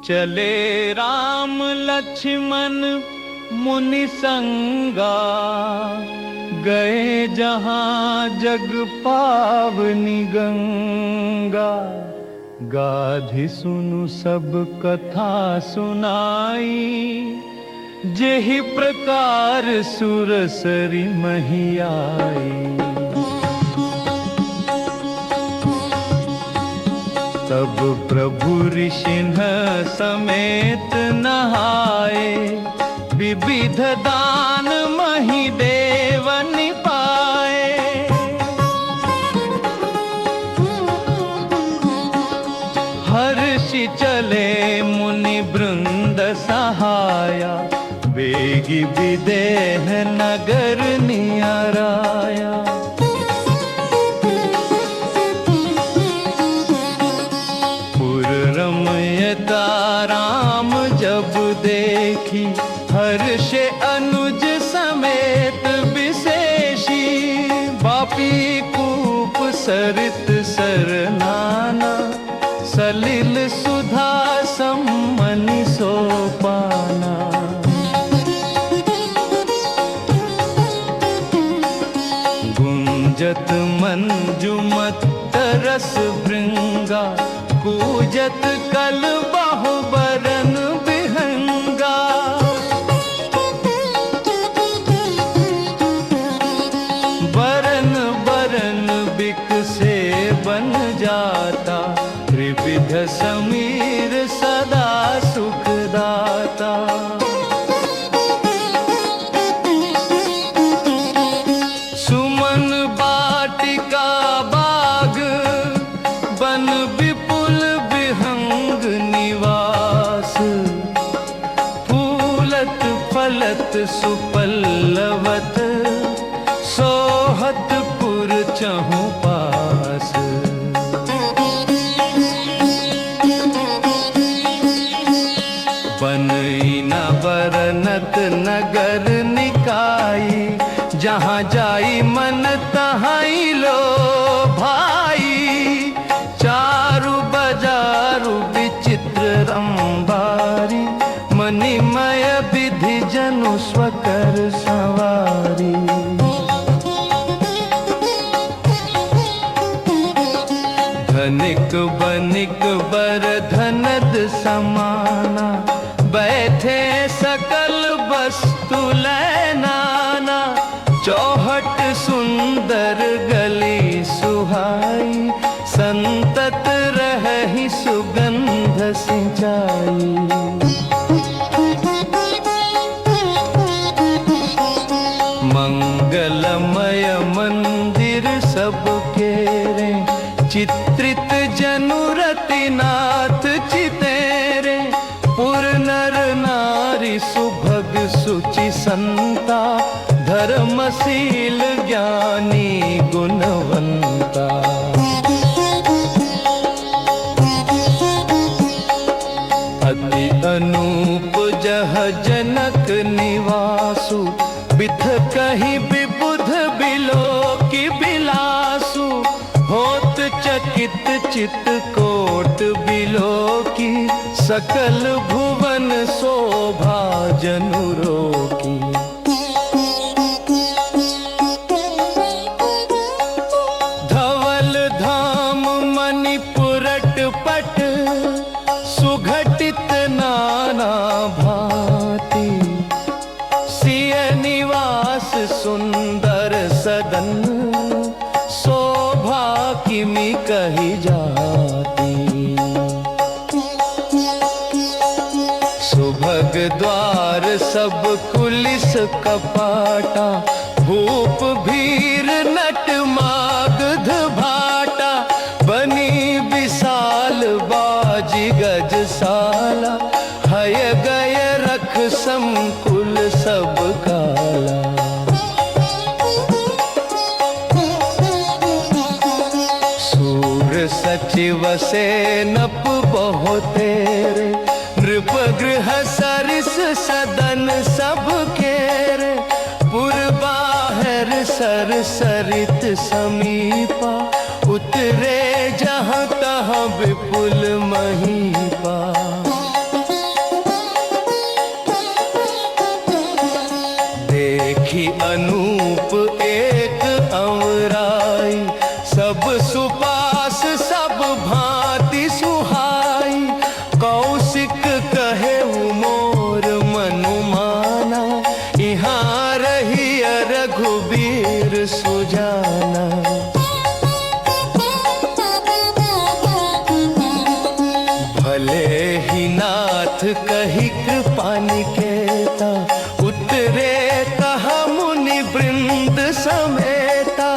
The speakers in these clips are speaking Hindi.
चले राम लक्ष्मण मुनि संगा, गए जहाँ जग पावनी गंगा। गाधि सुनु सब कथा सुनाई, जेहि प्रकार सुरसरी महियाई। तब प्रभु ऋषिन्ह समेत नहाए, विविध दान मही देवनि पाए। हर्षि चले मुनि वृंद सहाया, वेगी विदेह नगर नियराया। रमयता राम जब देखी, हर्षे अनुज समेत विशेषी। बापी कूप सरित सरनाना, सलिल सुधा सम्मनि सोपाना। गुंजत मंजुमत रस भृंगा, कूजत कल बाहु बरन बिहंगा। बरन बरन बिक से बन जाता, त्रिविध समीर सदा सुखदाता। सुमन बाटिका बाग, बन विपुल विहंग निवास। फूलत फलत सुपल्लवत, सोहत पुर चहु पास। बनई न बरनत नगर निकाई, जहाँ जाई मन तहाई लो भाई। चारु बजारु विचित्र रंबारी, मणिमय विधि जनु स्वकर सवारी। धनिक बनिक बर धनद समाना, बैठे सकल वस्तु लय नाना। चौहट सुंदर गली सुहाई, संतत रहहि सुगंध सिंचाई। मंगलमय मंदिर सब केरे, चित्रित जनुरति नाथ चितेरे। पुर नर नारी सुभग सुचि संता, धर्मशील ज्ञानी गुणवंता। अति अनूप जह जनक निवासु, बिथ कहीं विबुध बिलोकी बिलासु। होत चकित चित कोट बिलोकी, सकल भुवन शोभा जनु रोकी। धवल धाम मणिपुरट पट, सुघटित नाना भांति। सिय निवास सुंदर सदन, शोभा किमि कही जाती। सुभग द्वार सब कुलिस कपाटा, भूप भीर नट मागध भाटा। बनी विशाल बाजी गजसाला, हय गय रख संकुल सब काला। सूर सचिव सेनप बहुतेरे, नृप गृह सरिस सदन सब केरे। पुर बाहर सर सरित समीपा, उतरे जहाँ तहाँ विपुल महीपा। देखी अनूप एक अवराई, सब सुपास सब भांति सुहाई। कौशिक कहे मोर मनुमाना, यहाँ रही रघुबीर सुजाना। भले ही नाथ कही कृपा निकेता, उतरे कहा मुनि वृंद समेता।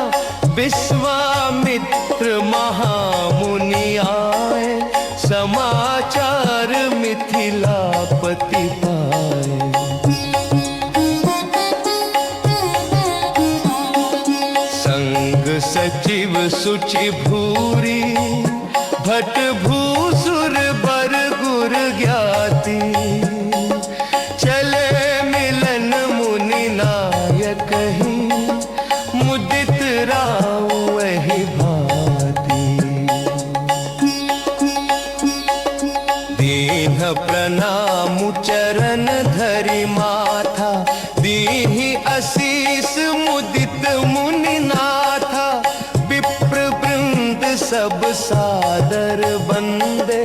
विश्वामित्र महामुनि आए, समाचार मिथिलापति पाए। संग सचिव सुचि भूरी, भट भूसुर बर गुर ज्ञाति। चले मिलन मुनि नायक ही, मुदित राव वही भांति। दीन प्रणाम चरण धरि माथा, दीहि असीस मुदित मुनि नाथा। विप्र वृंद सब सादर बंदे,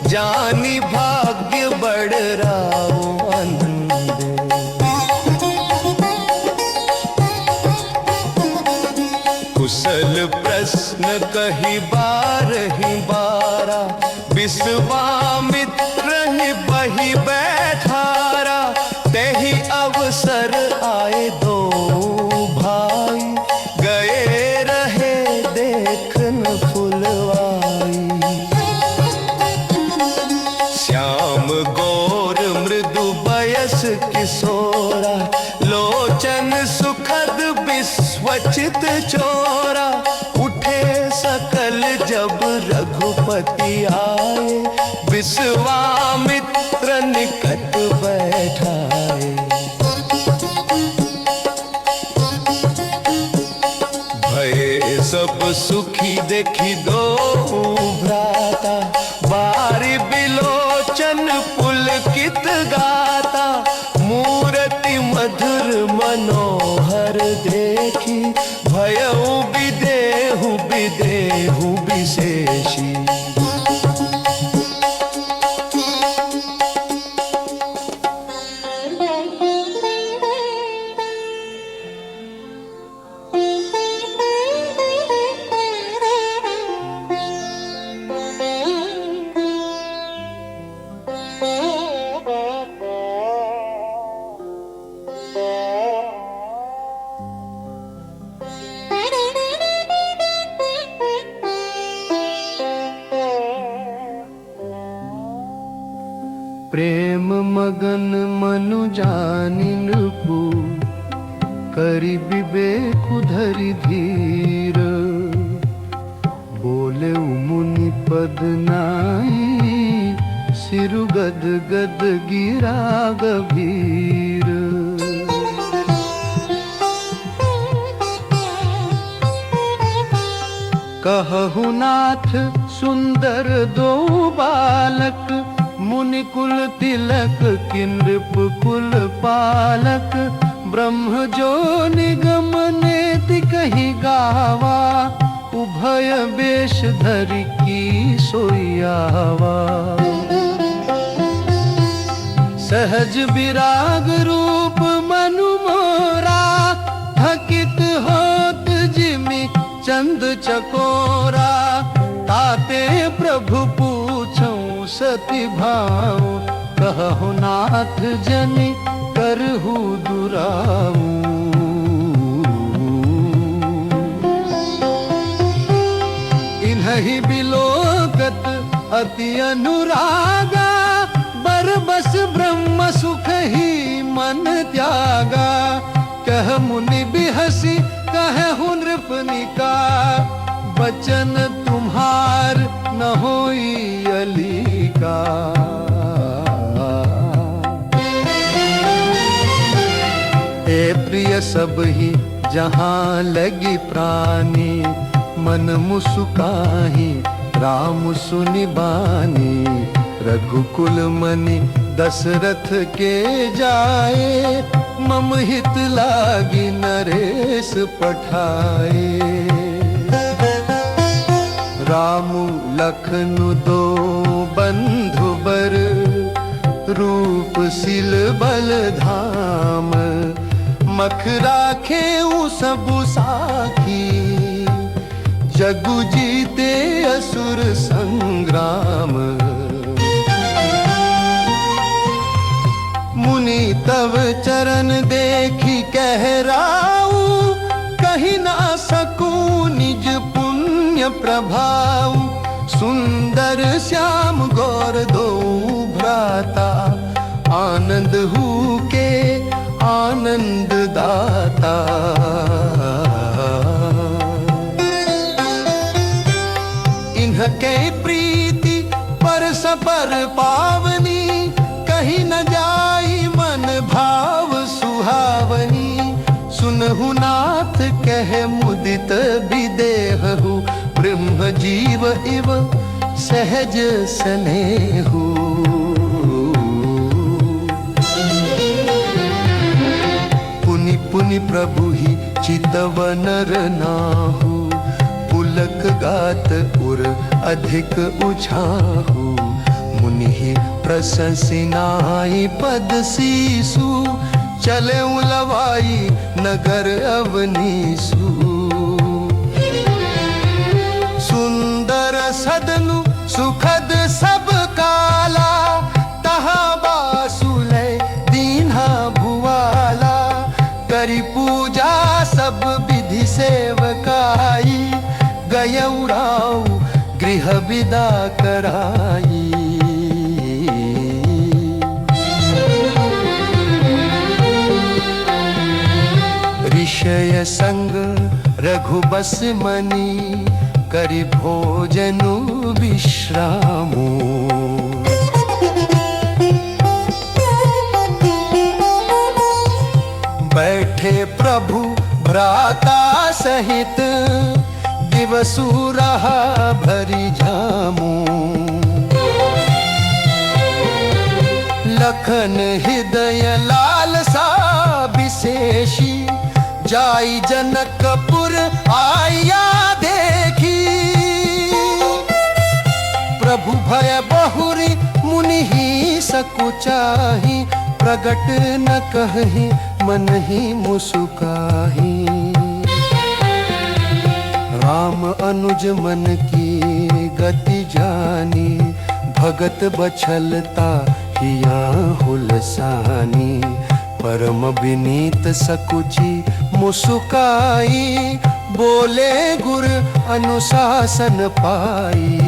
जानी भाग्य बड़ राव अंधे। कुशल प्रश्न कही बारहि बारा, विश्वामित्र ही बही बैठारा। तेहि अवसर आए दो भाई, गए रहे देखन फुलवाई। श्याम गौर मृदु बयस किशोरा, लोचन सुखद विश्वचित चोरा। उठे सकल जब रघुपति आए, विश्वामित्र निकट बैठाए। भय सब सुखी देखी दो भ्राता, बारी बिलोचन पुलकित गाता। मूरति मधुर मनोहर देखी, भयउ विदेहु विदेहु विशेषी। प्रेम मगन मनु जानि नृपु, करि विवेक धरि धीर। बोले मुनि पद नाई, सिरु गद गद गिरा गभीर। कहु नाथ सुंदर दो बालक, मुनि कुल तिलक कि नृप कुल पालक। ब्रह्म जो निगम नेति कही गावा, उभय वेश धरि की सोयावा। सहज विराग रूप मनु मोरा, थकित होत जिमि चंद चकोरा। ताते प्रभु पूछऊं सति भाव, कहु नाथ जनि करहु दुराऊ। इन्हि बिलोकत अति अनुरागा, बरबस ब्रह्म सुख ही मन त्यागा। कह मुनि बिहसी कहु नृपनिका, बचन तुम्हार न होई अलीका। हे प्रिय सब ही जहाँ लगी प्राणी, मन मुसुकाहि राम सुनि बानी। रघुकुल मनि दशरथ के जाए, मम हित लागी नरेश पठाए। रामु लखनु दो बंधु बर, रूप सिल बल धाम। मख राखे सबु साखी, जगु जीते असुर संग्राम। मुनि तव चरण देखी कह राऊ, कही ना सकूं निज पुण्य प्रभाव। सुंदर श्याम गौर दो भ्राता, आनंद हूँ के आनंद दाता। इनके प्रीति परस्पर पावनी, कहीं न जाई मन भाव सुहावनी। सुनहु नाथ कह मुदित विदेहु, ब्रह्म जीव इव सहज स्नेहु। पुनि पुनि प्रभु ही चितवन नाहु, पुलक गात उर अधिक उछाहु। मुनि प्रशंसिनाई पद सीसु, चले उलवाई नगर अवनीसु। सुंदर सदनु सुखद सब काला, तहा बासुले दीन्हा भुआला। करी पूजा सब विधि सेवकाई, गयउ राऊ गृह विदा कराई। ऋषय संग रघुबस मनि, करि भोजनु विश्रामो। बैठे प्रभु भ्राता सहित, दिवसु रहा भरी जामो। लखन हृदय लालसा विशेषी, जाई जनकपुर आया देखी। प्रभु भय बहुरी मुनि ही सकुचाही, प्रगट न कहि मन ही मुसुकाही। राम अनुज मन की गति जानी, भगत बछलता हिया हुलसानी। परम विनीत सकुची मुसुकाई, बोले गुर अनुशासन पाई।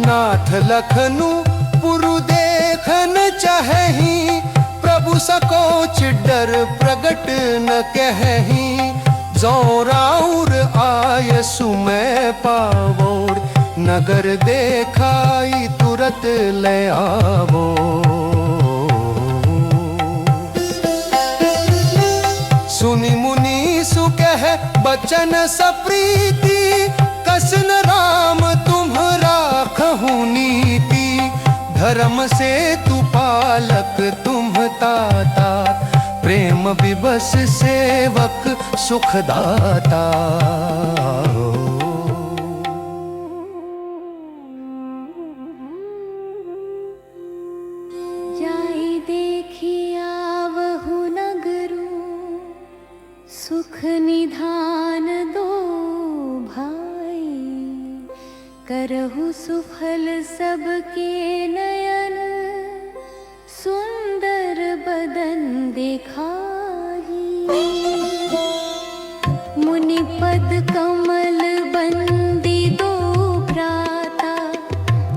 नाथ लखनु पुरु देखन चाहही, प्रभु सकोच डर प्रगट न कहही। जो राउर आय सुमै पावोर, नगर देखाई तुरत ले आवो। सुनि मुनि सुकह बचन सप्रीति, कसन राम तुम राखहु नीति। धर्म से तू पालक तुम ताता, प्रेम विवश सेवक सुखदाता। जाई देखिया वहु नगरू, सुख निधान दो भाई। करहु सुफल सबके नयन, सुंदर बदन देखाई। मुनि पद कमल बंदी दो भ्राता,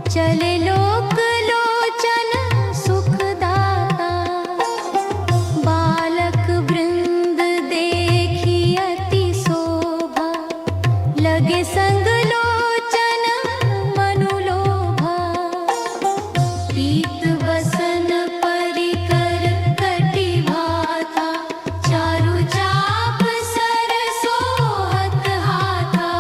चले लोक लोचन सुखदाता। बालक वृंद देखी अति शोभा, लगे संग लोचन मनुलोभा। पीत बसन परिकर कटि भाता, चारु चाप सर सोहत हाथा।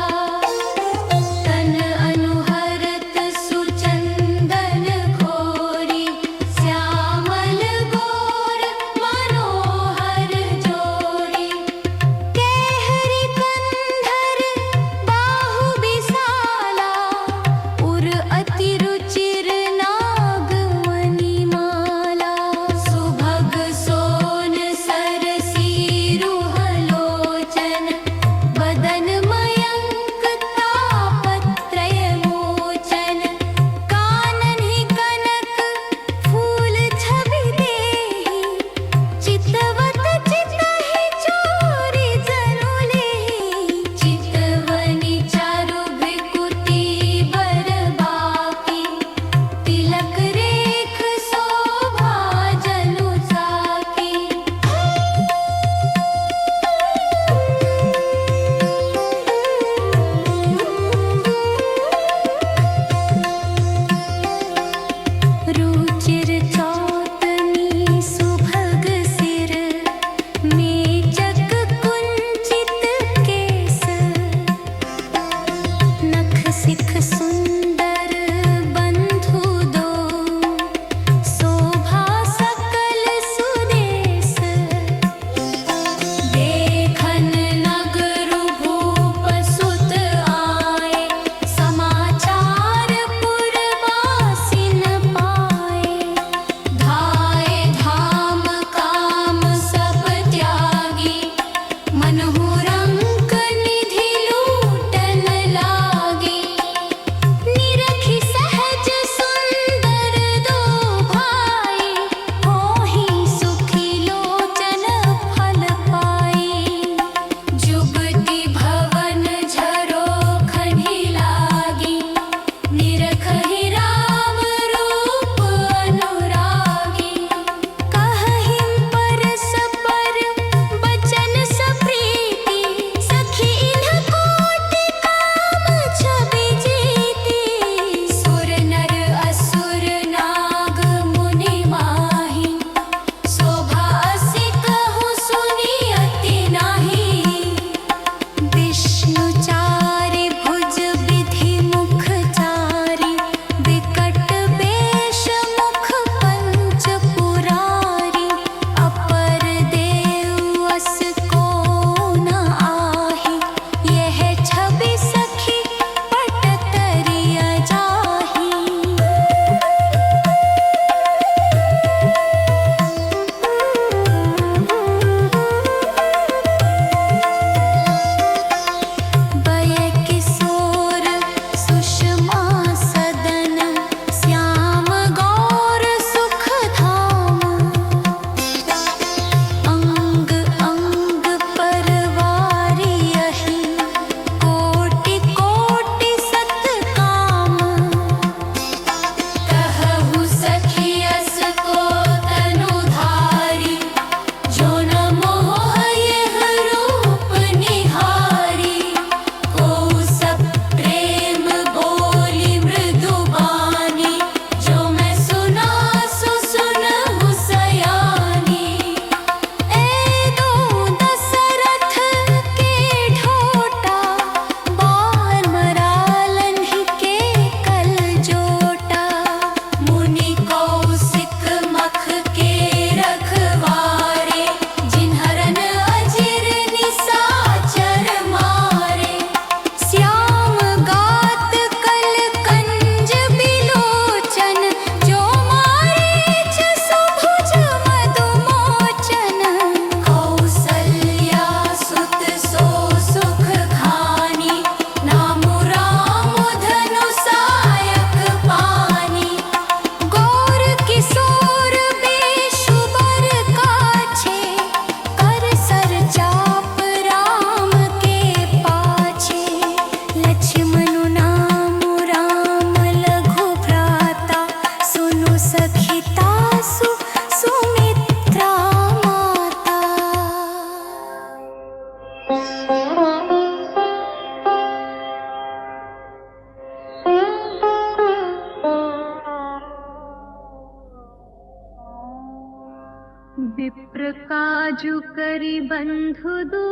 काजु करी बंधु दो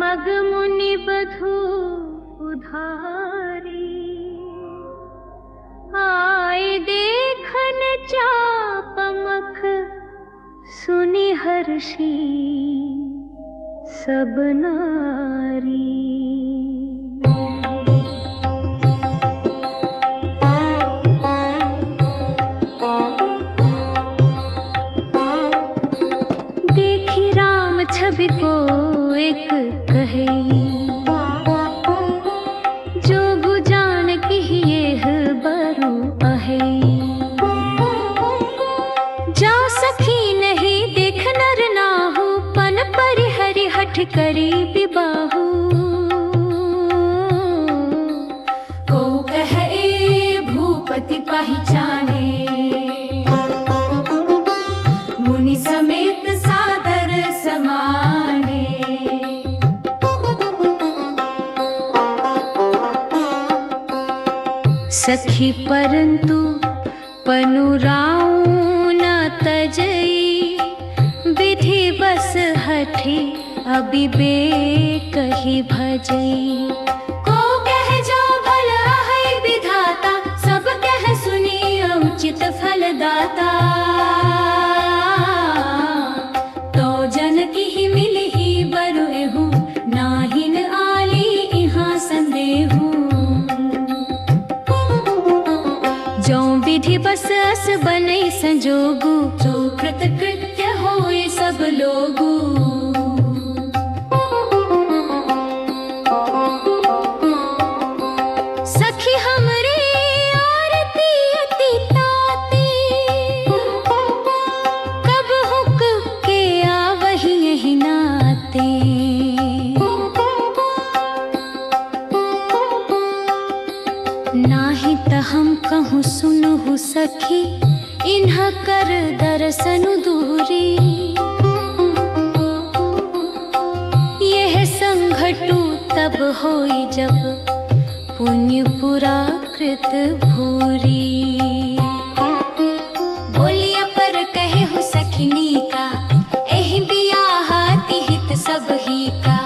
मग मुनि बधु उधारी आए देखन चापमख सुनि हर्षी सब नारी। देखी राम छवि को एक कही जोगु जान की यह बरु अहे जा सखी नहीं देख नर नाहु पन परिहरि हठ करी विबाहु को कहे भूपति पहचाने मुनि समेत सादर समाने। सखी परंतु पनुराऊ न तजई विधि बस हठी अबिबे कही भजई को कह जो भल है विधाता सब कह सुनी उचित फलदाता तो जन की मिली ही बरुहु नाहिन आली इहाँ संदेहु जो विधि बस अस बनई संजोगु जो कृत कृत्य होए सब लोगु। सखी हमरे आरती अति ताती कब हुक के आवहि यही नाते नाही त हम कहूँ सुनहु सखी इन्ह कर दर्शनु दूरी यह संघटू तब होई जब पुण्य पुरा कृत भूरी। बोलिया पर कहे हो सखिनी का एहि बियाह तिहित सब ही का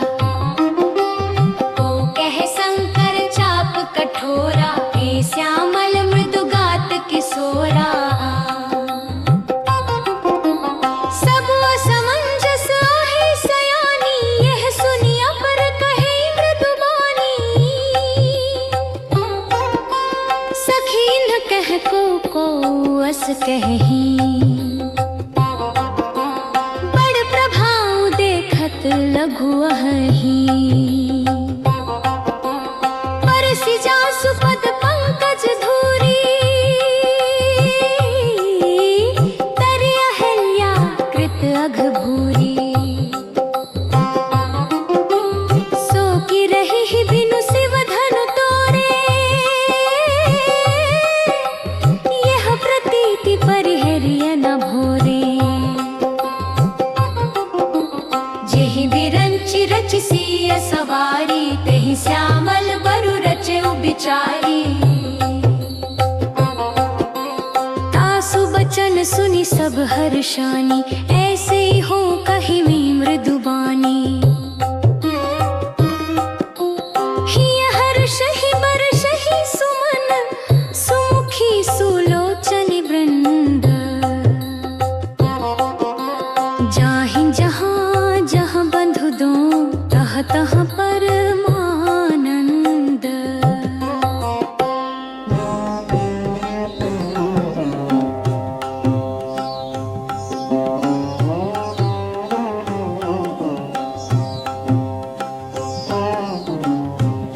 को कहे शंकर चाप कठोरा के श्यामल मृदुगात किशोरा सब असमंजस आहे सयानी यह सुनिया पर कहे मृदुबानी सखी न कह को अस कही बड़ प्रभाव देखत लघु अहि परसि जासु पद पंकज धूरी तरि अहल्या कृत अघ भूरी सो की रही बिनु शिव धनु तोरे यह प्रतीति परिहरिय न भोरे जेहि विरंचि रचि सिय सवारी तेहि श्यामल बरु रचे बिचारी तासु बचन सुनि सब हर्षानी ऐसे ही हो कही मृदुबानी हिय हर्ष ही बरष ही सुमन सुमुखी सुलोचन वृंद जाहि जहाँ जहाँ बंधु दो तह तह परमानंद।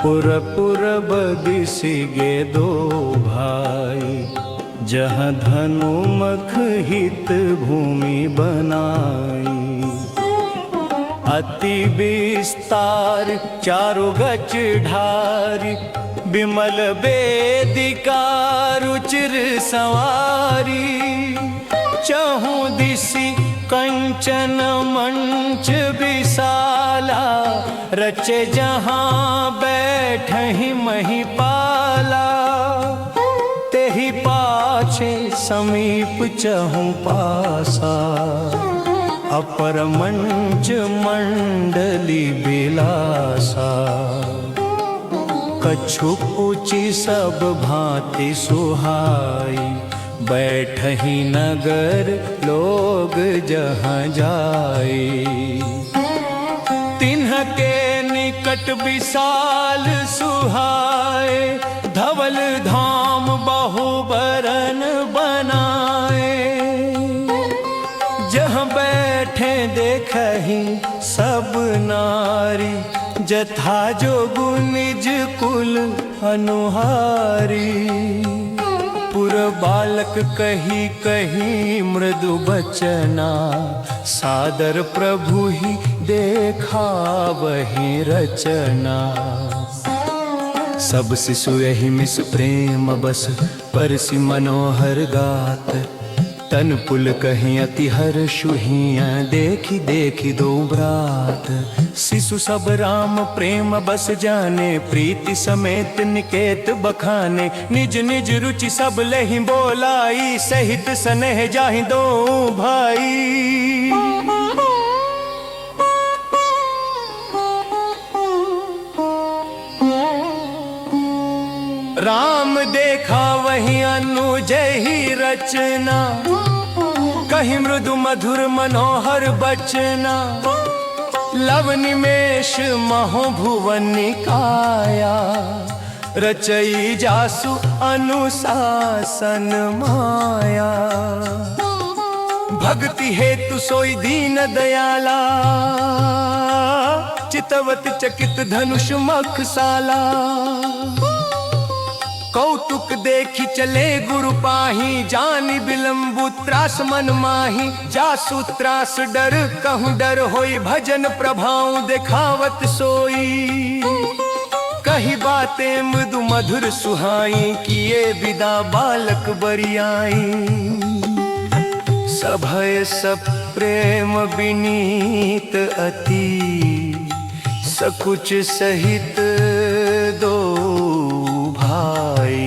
पुर पुर बदिसिगे दो भाई जहाँ धनु मख हित भूमि बनाई अति विस्तार चारु गच ढारी बिमल वेदिका रुचिर सवारी चहु दिशि कंचन मंच विशाला रचे जहाँ बैठहि महिपाला तेहि पाछे समीप चहु पासा, अपर मंच मंडली बिलासा। कछु पूछी सब भांति सुहाई, बैठही नगर लोग जहाँ जाए। तिन्ह के निकट विशाल सुहाए, धवल धाम बहुबरन बनाए। जहाँ बैठे देखही सब नारी, जथा जोगु निज कुल अनुहारी। पुर बालक कही कही मृदु बचना, सादर प्रभु ही देखा वही रचना। सब शिशु यही मिस प्रेम बस, परसि मनोहर गात। तन पुल कहीं अति हर्षु हिया, देखी देखी दो ब्रात। शिशु सब राम प्रेम बस जाने, प्रीति समेत निकेत बखाने। निज निज रुचि सब लहि बोलाई, सहित स्नेह जाहि दो भाई। राम देखा वही अनुजय ही रचना, कहीं मृदु मधुर मनोहर बचना। लव निमेष महो भुवन निकाया, रचई जासु अनुशासन माया। भक्ति हेतु सोई दीन दयाला, चितवत चकित धनुष मखसाला। कौतुक देखी चले गुरु पाही, जानि बिलम्बु त्रास मन माही। जासु त्रास डर कहूँ डर होई, भजन प्रभाव देखावत सोई। कही बातें मृदु मधुर सुहाई, किए विदा बालक बरियाई। सभय सब प्रेम विनीत अति, सकुच सहित दो भाई।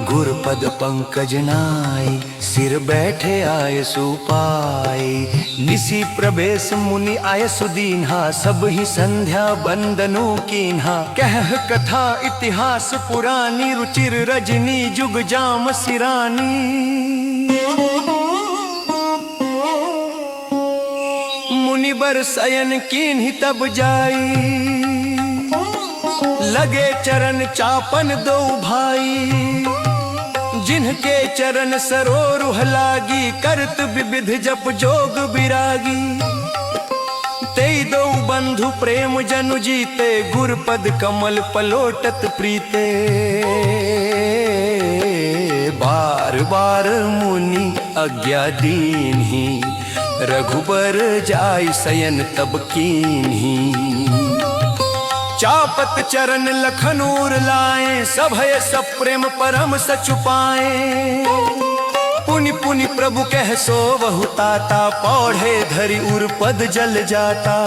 गुरपद पंकज नाई, सिर बैठे आय सुपाई। निसी प्रवेश मुनि आय सुदीन्हा, सब ही संध्या बंदनु कीन्हा। कह कथा इतिहास पुरानी, रुचिर रजनी जुग जाम सिरानी। मुनिबर शयन कीन्ही तब जाई, लगे चरण चापन दो भाई। जिनके चरण सरोरुह लागी, करत विविध जप जोग विरागी। तेई दो बंधु प्रेम जनु जीते, गुरपद कमल पलोटत प्रीते। बार बार मुनि आज्ञा दीन्ही, रघुबर जाय शयन तब कीन्ही। चापत चरण लखनूर लाए, सभय सब प्रेम परम सचु पाए। पुनि पुनि प्रभु कह सो बहु ताता, पौढ़े धरि उर पद जल जाता।